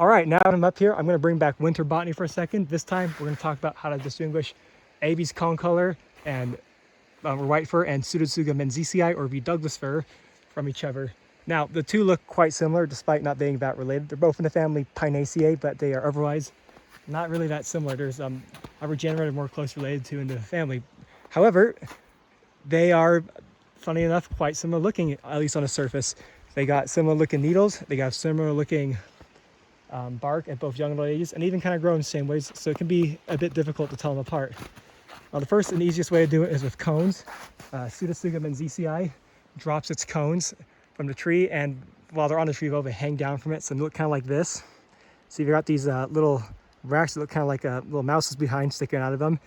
All right, now I'm up here, I'm going to bring back winter botany for a second. This time, we're going to talk about how to distinguish Abies concolor and white fir and Pseudotsuga menziesii or Douglas fir from each other. Now, the two look quite similar despite not being that related. They're both in the family Pinaceae, but they are otherwise not really that similar. There's other genera more closely related to in the family. However, they are, funny enough, quite similar looking, at least on the surface. They got similar looking needles, they got similar looking bark at both young and old ages, and even kind of grow in the same ways, so it can be a bit difficult to tell them apart. The first and easiest way to do it is with cones. Pseudotsuga menziesii drops its cones from the tree, and while they're on the tree, they hang down from it, so they look kind of like this. So you've got these little racks that look kind of like little mouses behind sticking out of them.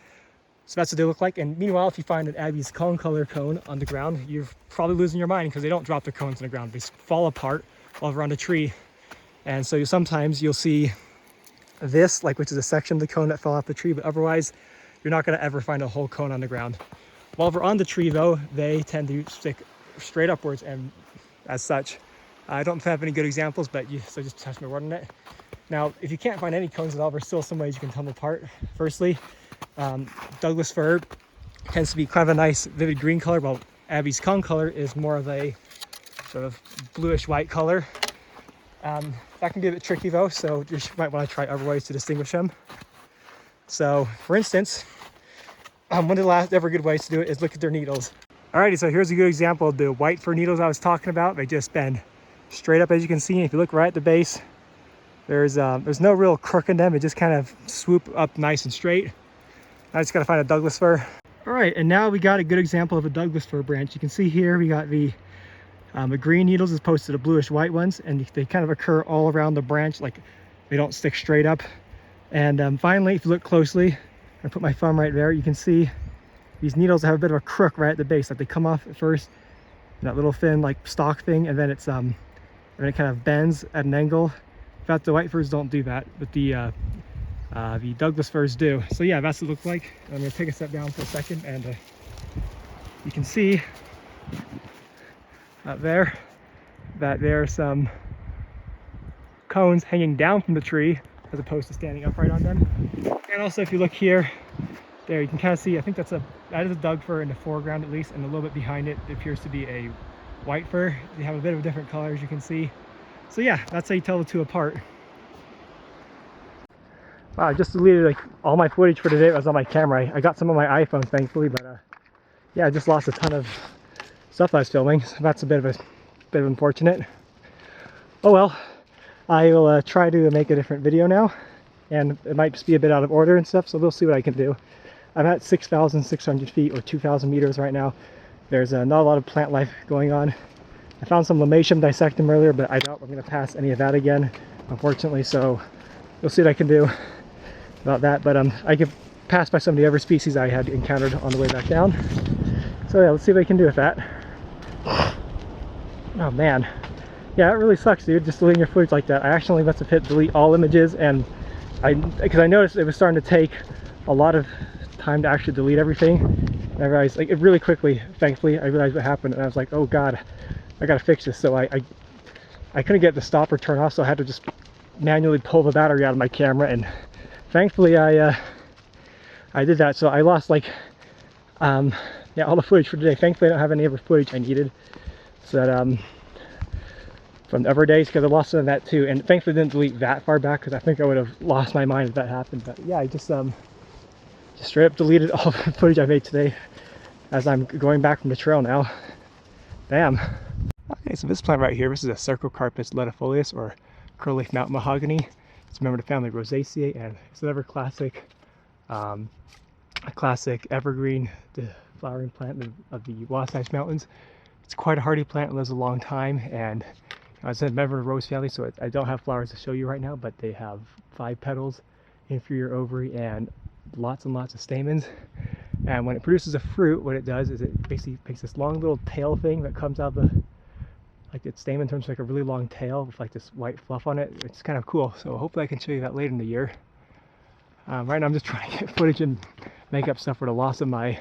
So that's what they look like. And meanwhile, if you find an Abies concolor cone on the ground, you're probably losing your mind because they don't drop their cones on the ground. They fall apart while they're on the tree. And so sometimes you'll see this, like, which is a section of the cone that fell off the tree, but otherwise you're not going to ever find a whole cone on the ground. While they're on the tree though, they tend to stick straight upwards, and as such, I don't have any good examples, but so just test my word on it. Now, if you can't find any cones at all, there's still some ways you can tell them apart. Firstly, Douglas fir tends to be kind of a nice vivid green color, while Abies concolor is more of a sort of bluish white color. That can be a bit tricky though, so you might want to try other ways to distinguish them. So, for instance, one of the last ever good ways to do it is look at their needles. Alrighty, so here's a good example of the white fir needles I was talking about. They just bend straight up, as you can see. If you look right at the base, there's no real crook in them. They just kind of swoop up nice and straight. I just got to find a Douglas fir. All right, and now we got a good example of a Douglas fir branch. You can see here we got the green needles as opposed to the bluish white ones, and they kind of occur all around the branch, like they don't stick straight up. And finally, if you look closely, I put my thumb right there, you can see these needles have a bit of a crook right at the base. Like they come off at first, that little thin like stalk thing, and then it kind of bends at an angle. In fact, the white firs don't do that, but the Douglas firs do. So yeah, that's what it looks like. I'm gonna take a step down for a second, and you can see up there that there are some cones hanging down from the tree as opposed to standing upright on them. And also, if you look here, there you can kind of see, I think that is a Doug fir in the foreground at least, and a little bit behind it, it appears to be a white fir. They have a bit of a different color, as you can see. So yeah, that's how you tell the two apart. Wow, I just deleted like all my footage for today. It was on my camera. I got some on my iPhone, thankfully, but yeah, I just lost a ton of stuff I was filming. So that's a bit of unfortunate. Oh well, I will try to make a different video now, and it might just be a bit out of order and stuff, so we'll see what I can do. I'm at 6,600 feet or 2,000 meters right now. There's not a lot of plant life going on. I found some Lomatium dissectum earlier, but I doubt I'm going to pass any of that again, unfortunately, so we'll see what I can do about that. But I could pass by some of the other species I had encountered on the way back down. So yeah, let's see what I can do with that. Oh man. Yeah, that really sucks, dude, just deleting your footage like that. I actually must have hit delete all images, and because I noticed it was starting to take a lot of time to actually delete everything. And I realized, like, it really quickly, thankfully, I realized what happened, and I was like, oh god, I gotta fix this. So I couldn't get the stopper turned off, so I had to just manually pull the battery out of my camera, and thankfully I did that. So I lost like yeah, all the footage for today. Thankfully I don't have any other footage I needed, so that from the other days, because I lost some of that too, and thankfully I didn't delete that far back, because I think I would have lost my mind if that happened. But yeah, I just straight up deleted all the footage I made today as I'm going back from the trail now. Damn. Okay, so this plant right here, this is a Cercocarpus ledifolius, or curly-leaf mountain mahogany. It's a member of the family Rosaceae, and it's another classic evergreen flowering plant of the Wasatch Mountains. It's quite a hardy plant, it lives a long time, and as a member of the rose family, so I don't have flowers to show you right now, but they have 5 petals, inferior ovary, and lots and lots of stamens. And when it produces a fruit, what it does is it basically makes this long little tail thing that comes out of its stamen, turns like a really long tail with like this white fluff on it. It's kind of cool, so hopefully I can show you that later in the year. Right now I'm just trying to get footage and make up stuff for the loss of my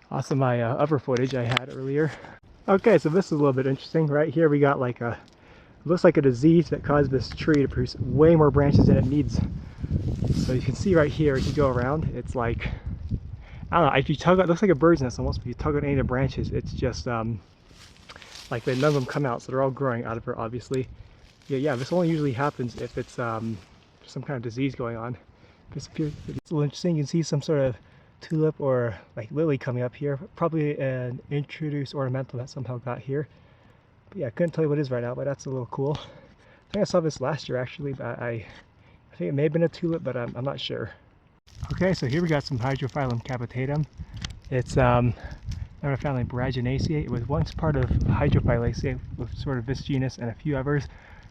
other footage I had earlier. Okay, so this is a little bit interesting. Right here we got like a looks like a disease that caused this tree to produce way more branches than it needs. So you can see right here, if you go around, it's like, I don't know, if you tug, it looks like a bird's nest almost, but if you tug on any of the branches, it's just like none of them come out, so they're all growing out of her, obviously. Yeah, this only usually happens if it's some kind of disease going on. This appears to be a little interesting. You can see some sort of tulip or like lily coming up here, probably an introduced ornamental that somehow got here. But yeah, I couldn't tell you what it is right now, but that's a little cool. I think I saw this last year actually, but I think it may have been a tulip, but I'm not sure. Okay, so here we got some Hydrophyllum Cavitatum. It's another family Boraginaceae. It was once part of Hydrophyllaceae with sort of this genus and a few others.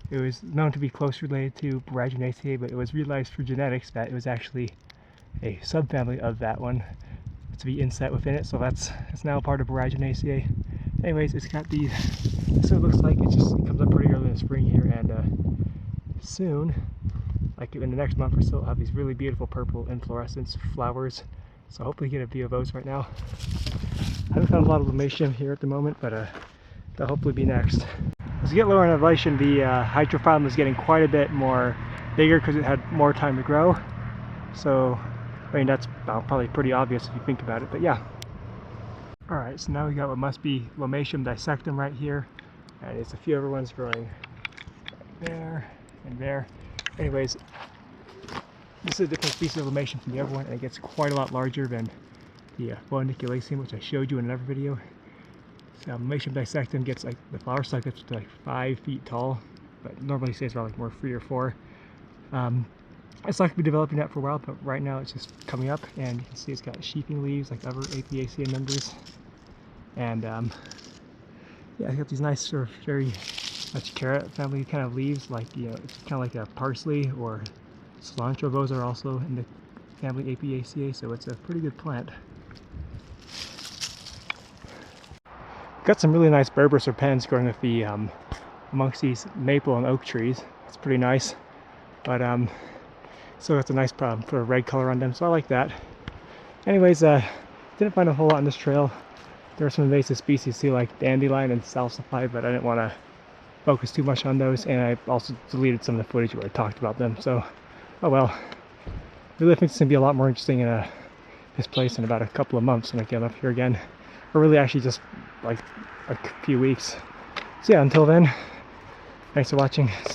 It was known to be closely related to Boraginaceae, but it was realized through genetics that it was actually a subfamily of that one to be inset within it, so it's now part of Boraginaceae. Anyways, it's got these, so it looks like it comes up pretty early in the spring here, and soon, like in the next month or so, I'll have these really beautiful purple inflorescence flowers. So hopefully get a view of those right now. I haven't found a lot of Lomatium here at the moment, but they'll hopefully be next. As you get lower in elevation, the Hydrophyllum is getting quite a bit more bigger because it had more time to grow. So, I mean, that's probably pretty obvious if you think about it, but yeah. Alright, so now we got what must be Lomatium dissectum right here. And it's a few other ones growing there and there. Anyways, this is a different species of Lomatium from the other one, and it gets quite a lot larger than the Liliaceae, which I showed you in another video. So Lomatium dissectum gets like, the flower stalk gets to like 5 feet tall, but normally stays around like more 3 or 4. It's not going to be developing that for a while, but right now it's just coming up, and you can see it's got sheathing leaves like other Apiaceae members. And yeah, it's got these nice sort of very much carrot family kind of leaves, like, you know, it's kind of like a parsley or cilantro. Those are also in the family Apiaceae, so it's a pretty good plant. Got some really nice Berberis repens growing with the amongst these maple and oak trees. It's pretty nice, but still got a nice sort of red color on them, so I like that. Anyways, didn't find a whole lot on this trail. There are some invasive species too, like dandelion and salsify, but I didn't want to focus too much on those, and I also deleted some of the footage where I talked about them, so oh well. I really think it's going to be a lot more interesting in this place in about a couple of months when I get up here again, or really actually just like a few weeks. So yeah, until then, thanks for watching. See you.